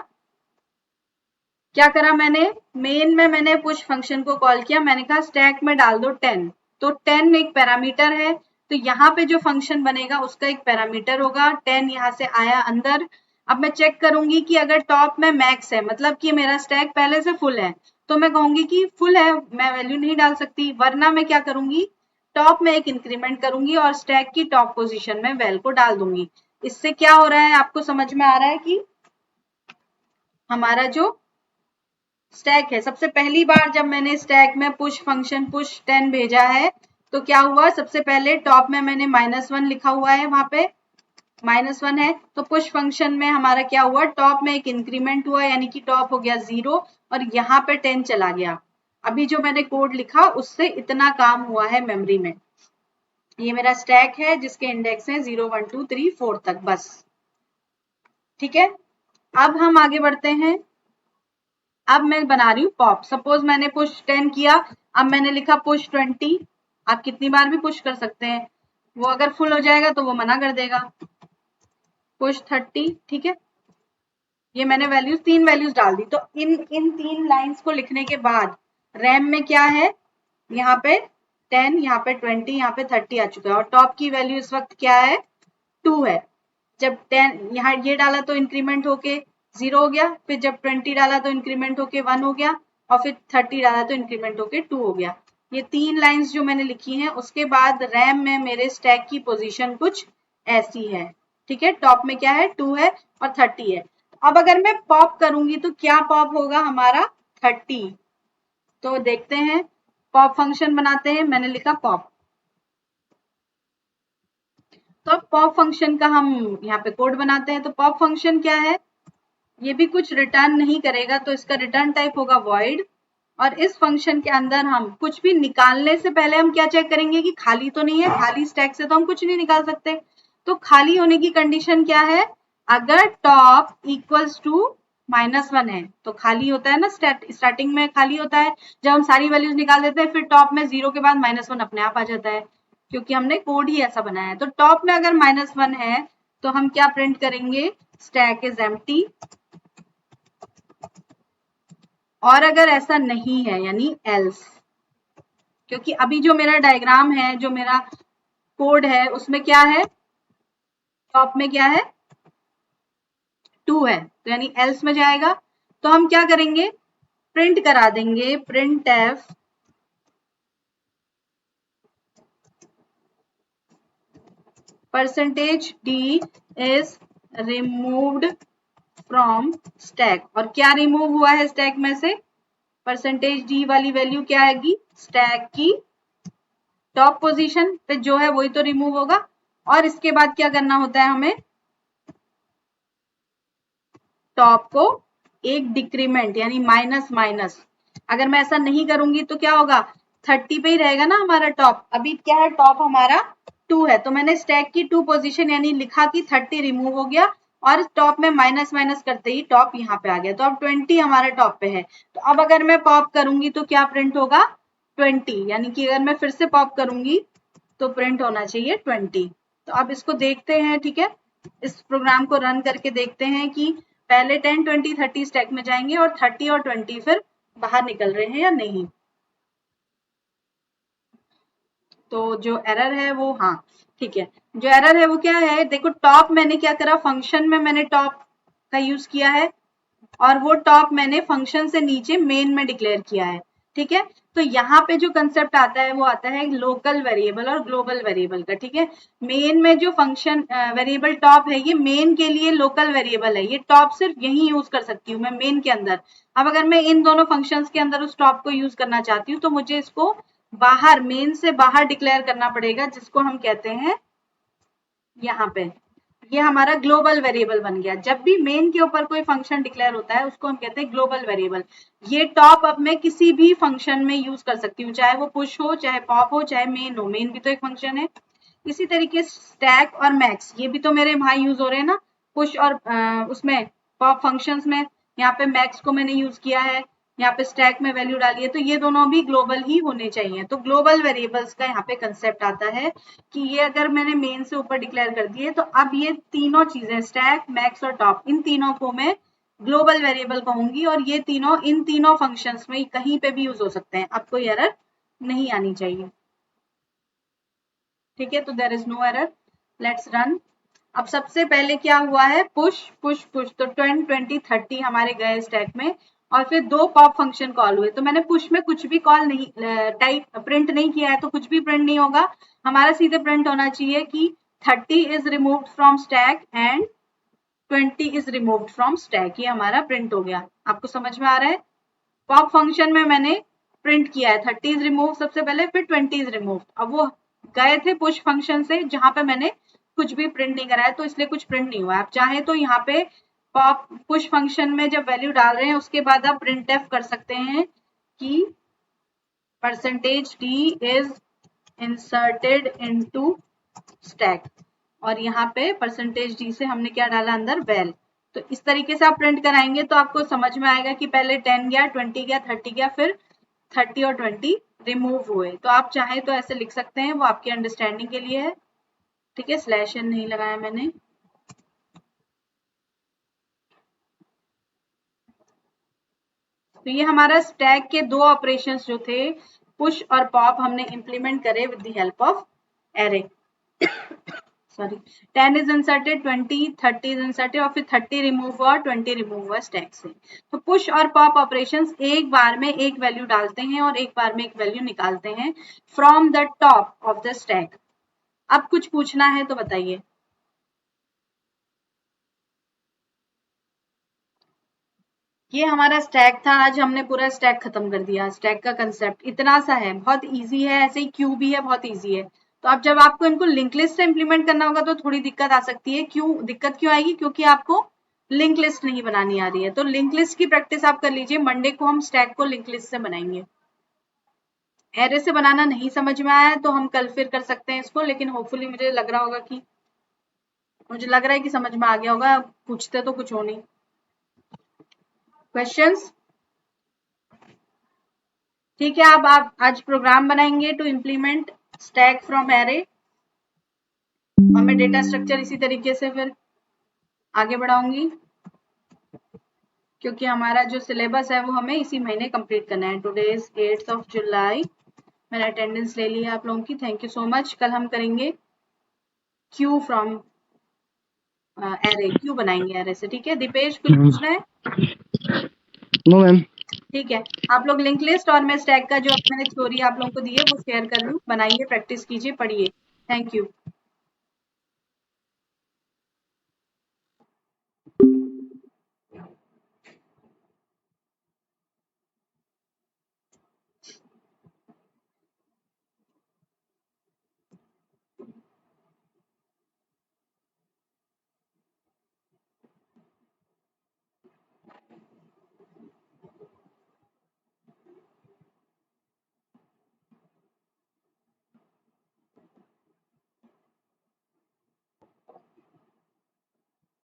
क्या करा मैंने, मेन में मैंने पुश फंक्शन को कॉल किया, मैंने कहा स्टैक में डाल दो 10। तो 10 एक पैरामीटर है, तो यहाँ पे जो फंक्शन बनेगा उसका एक पैरामीटर होगा, 10 यहाँ से आया अंदर। अब मैं चेक करूंगी कि अगर टॉप में मैक्स है, मतलब कि मेरा स्टैक पहले से फुल है, तो मैं कहूंगी कि फुल है, मैं वैल्यू नहीं डाल सकती। वरना मैं क्या करूंगी, टॉप में एक इंक्रीमेंट करूंगी और स्टैक की टॉप पोजीशन में वेल को डाल दूंगी। इससे क्या हो रहा है, आपको समझ में आ रहा है कि हमारा जो स्टैक है, सबसे पहली बार जब मैंने स्टैक में पुश फंक्शन पुश 10 भेजा है, तो क्या हुआ, सबसे पहले टॉप में मैंने -1 लिखा हुआ है, वहां पे -1 है। तो पुश फंक्शन में हमारा क्या हुआ, टॉप में एक इंक्रीमेंट हुआ, यानी कि टॉप हो गया 0, और यहाँ पे 10 चला गया। अभी जो मैंने कोड लिखा उससे इतना काम हुआ है मेमोरी में। ये मेरा स्टैक है जिसके इंडेक्स है 0 1 2 3 4 तक, बस। ठीक है, अब हम आगे बढ़ते हैं। अब मैं बना रही हूँ पॉप। सपोज मैंने पुश 10 किया, अब मैंने लिखा पुश 20। आप कितनी बार भी पुश कर सकते हैं, वो अगर फुल हो जाएगा तो वो मना कर देगा। पुश 30, ठीक है, ये मैंने वैल्यूज 3 वैल्यूज डाल दी। तो इन 3 लाइंस को लिखने के बाद रैम में क्या है, यहाँ पे 10, यहाँ पे 20, यहाँ पे 30 आ चुका है, और टॉप की वैल्यू इस वक्त क्या है, 2 है। जब 10 यहाँ ये डाला तो इंक्रीमेंट होके 0 हो गया, फिर जब 20 डाला तो इंक्रीमेंट होके 1 हो गया, और फिर 30 डाला तो इंक्रीमेंट होके 2 हो गया। ये 3 लाइंस जो मैंने लिखी हैं, उसके बाद रैम में मेरे स्टैक की पोजीशन कुछ ऐसी है, ठीक है। टॉप में क्या है, 2 है और 30 है। अब अगर मैं पॉप करूंगी तो क्या पॉप होगा हमारा, 30। तो देखते हैं, पॉप फंक्शन बनाते हैं, मैंने लिखा पॉप। तो अब पॉप फंक्शन का हम यहाँ पे कोड बनाते हैं। तो पॉप फंक्शन क्या है, ये भी कुछ रिटर्न नहीं करेगा, तो इसका रिटर्न टाइप होगा वॉइड। और इस फंक्शन के अंदर हम कुछ भी निकालने से पहले हम क्या चेक करेंगे कि खाली तो नहीं है। खाली स्टैक से तो हम कुछ नहीं निकाल सकते, तो खाली होने की कंडीशन क्या है, अगर टॉप इक्वल्स टू -1 है तो खाली होता है ना, स्टार्टिंग में खाली होता है। जब हम सारी वैल्यूज निकाल देते हैं, फिर टॉप में 0 के बाद -1 अपने आप आ जाता है, क्योंकि हमने कोड ही ऐसा बनाया है। तो टॉप में अगर -1 है तो हम क्या प्रिंट करेंगे, स्टैक इज एम्प्टी। और अगर ऐसा नहीं है यानी एल्स, क्योंकि अभी जो मेरा डायग्राम है, जो मेरा कोड है, उसमें क्या है, टॉप में क्या है, 2 है, तो यानी एल्स में जाएगा। तो हम क्या करेंगे, प्रिंट करा देंगे, print F %d is removed from stack. और क्या रिमूव हुआ है स्टैक में से, %d वाली वैल्यू क्या आएगी, स्टैक की टॉप पोजीशन पे जो है वही तो रिमूव होगा। और इसके बाद क्या करना होता है हमें, टॉप को एक डिक्रीमेंट यानी माइनस माइनस। अगर मैं ऐसा नहीं करूंगी तो क्या होगा, 30 पे ही रहेगा ना हमारा टॉप। अभी क्या है, टॉप हमारा 2 है, तो मैंने स्टैक की 2 पोजीशन यानी लिखा कि 30 रिमूव हो गया, और टॉप में माइनस माइनस करते ही टॉप यहाँ पे आ गया। तो अब 20 हमारा टॉप पे है। तो अब अगर मैं पॉप करूंगी तो क्या प्रिंट होगा, 20। यानी कि अगर मैं फिर से पॉप करूंगी तो प्रिंट होना चाहिए 20। तो अब इसको देखते हैं, ठीक है, इस प्रोग्राम को रन करके देखते हैं कि पहले 10, 20, 30 स्टैक में जाएंगे और 30 और 20 फिर बाहर निकल रहे हैं या नहीं। तो जो एरर है वो, हाँ ठीक है, जो एरर है वो क्या है, देखो टॉप मैंने क्या करा, फंक्शन में मैंने टॉप का यूज किया है, और वो टॉप मैंने फंक्शन से नीचे मेन में डिक्लेयर किया है, ठीक है। तो यहाँ पे जो कंसेप्ट आता है वो आता है लोकल वेरिएबल और ग्लोबल वेरिएबल का, ठीक है। मेन में जो फंक्शन वेरिएबल टॉप है, ये मेन के लिए लोकल वेरिएबल है, ये टॉप सिर्फ यही यूज कर सकती हूँ मैं मेन के अंदर। अब अगर मैं इन दोनों फंक्शंस के अंदर उस टॉप को यूज करना चाहती हूँ तो मुझे इसको बाहर, मेन से बाहर डिक्लेयर करना पड़ेगा, जिसको हम कहते हैं यहाँ पे, ये हमारा ग्लोबल वेरिएबल बन गया। जब भी मेन के ऊपर कोई फंक्शन डिक्लेयर होता है उसको हम कहते हैं ग्लोबल वेरिएबल। ये टॉप अब मैं किसी भी फंक्शन में यूज कर सकती हूँ, चाहे वो पुश हो, चाहे पॉप हो, चाहे मेन हो, मेन भी तो एक फंक्शन है। इसी तरीके स्टैक और मैक्स, ये भी तो मेरे वहां यूज हो रहे हैं ना, पुश और उसमें पॉप फंक्शंस में। यहाँ पे मैक्स को मैंने यूज किया है, यहाँ पे स्टैक में वैल्यू डाली है, तो ये दोनों भी ग्लोबल ही होने चाहिए। तो ग्लोबल वेरिएबल्स का यहाँ पे कंसेप्ट आता है कि ये अगर मैंने मेन से ऊपर डिक्लेयर कर दिए तो अब ये तीनों चीजें, स्टैक, मैक्स और टॉप, इन तीनों को मैं ग्लोबल वेरिएबल कहूंगी, और ये तीनों इन तीनों फंक्शंस में कहीं पे भी यूज हो सकते हैं। अब कोई एरर नहीं आनी चाहिए, ठीक है। तो there is no error, let's run. अब सबसे पहले क्या हुआ है, पुश पुश पुश, तो 10, 20, 30 हमारे गए स्टैक में, और फिर 2 पॉप फंक्शन कॉल हुए। तो मैंने पुश में कुछ भी कॉल नहीं, टाइप प्रिंट नहीं किया है, तो कुछ भी प्रिंट नहीं होगा हमारा। सीधे प्रिंट होना चाहिए कि 30 is removed from stack and 20 is removed from stack. ये हमारा प्रिंट हो गया। आपको समझ में आ रहा है, पॉप फंक्शन में मैंने प्रिंट किया है 30 इज रिमूव सबसे पहले, फिर 20 इज रिमूव। अब वो गए थे पुश फंक्शन से जहां पे मैंने कुछ भी प्रिंट नहीं करा है, तो इसलिए कुछ प्रिंट नहीं हुआ। आप चाहे तो यहाँ पे पॉप पुश फंक्शन में जब वैल्यू डाल रहे हैं उसके बाद आप प्रिंट एफ कर सकते हैं कि %d is inserted into stack, और यहाँ पे %d से हमने क्या डाला अंदर, वैल। तो इस तरीके से आप प्रिंट कराएंगे तो आपको समझ में आएगा कि पहले 10 गया, 20 गया, 30 गया, फिर 30 और 20 रिमूव हुए। तो आप चाहे तो ऐसे लिख सकते हैं, वो आपकी अंडरस्टैंडिंग के लिए है, ठीक है। स्लैश एन नहीं लगाया मैंने। तो ये हमारा स्टैक के 2 ऑपरेशंस जो थे, पुश और पॉप, हमने इंप्लीमेंट करे with the help of array. Sorry 10 is inserted, 20 30 is inserted और फिर 30 रिमूव हुआ, 20 रिमूव हुआ स्टैक से। तो पुश और पॉप ऑपरेशंस एक बार में एक वैल्यू डालते हैं और एक बार में एक वैल्यू निकालते हैं from the top of the stack. अब कुछ पूछना है तो बताइए। ये हमारा स्टैक था, आज हमने पूरा स्टैक खत्म कर दिया। स्टैक का कंसेप्ट इतना सा है, बहुत इजी है, ऐसे ही क्यू भी है, बहुत इजी है। तो अब जब आपको इनको लिंक लिस्ट से इंप्लीमेंट करना होगा तो थोड़ी दिक्कत आ सकती है। क्यों दिक्कत क्यों आएगी? क्योंकि आपको लिंक लिस्ट नहीं बनानी आ रही है। तो लिंक लिस्ट की प्रैक्टिस आप कर लीजिए। मंडे को हम स्टैक को लिंक लिस्ट से बनाएंगे। एरे से बनाना नहीं समझ में आया तो हम कल फिर कर सकते हैं इसको, लेकिन होपफुली मुझे लग रहा होगा कि मुझे लग रहा है कि समझ में आ गया होगा। पूछते तो कुछ हो नहीं। क्वेश्चंस? ठीक है, अब आप आज प्रोग्राम बनाएंगे to implement stack from array और मैं डेटा स्ट्रक्चर इसी तरीके से फिर आगे बढ़ाऊंगी, क्योंकि हमारा जो सिलेबस है वो हमें इसी महीने कंप्लीट करना है। टुडे इज 8th of जुलाई। मैंने अटेंडेंस ले ली है आप लोगों की, थैंक यू सो मच। कल हम करेंगे क्यू फ्रॉम एरे, क्यू बनाएंगे एरे से। ठीक है दीपेश, कुछ पूछना है? No ma'am. ठीक है, आप लोग लिंक लिस्ट और मैं स्टैक का जो मैंने थ्योरी आप लोगों को दी है वो शेयर कर रही हूँ। बनाइए, प्रैक्टिस कीजिए, पढ़िए। Thank you.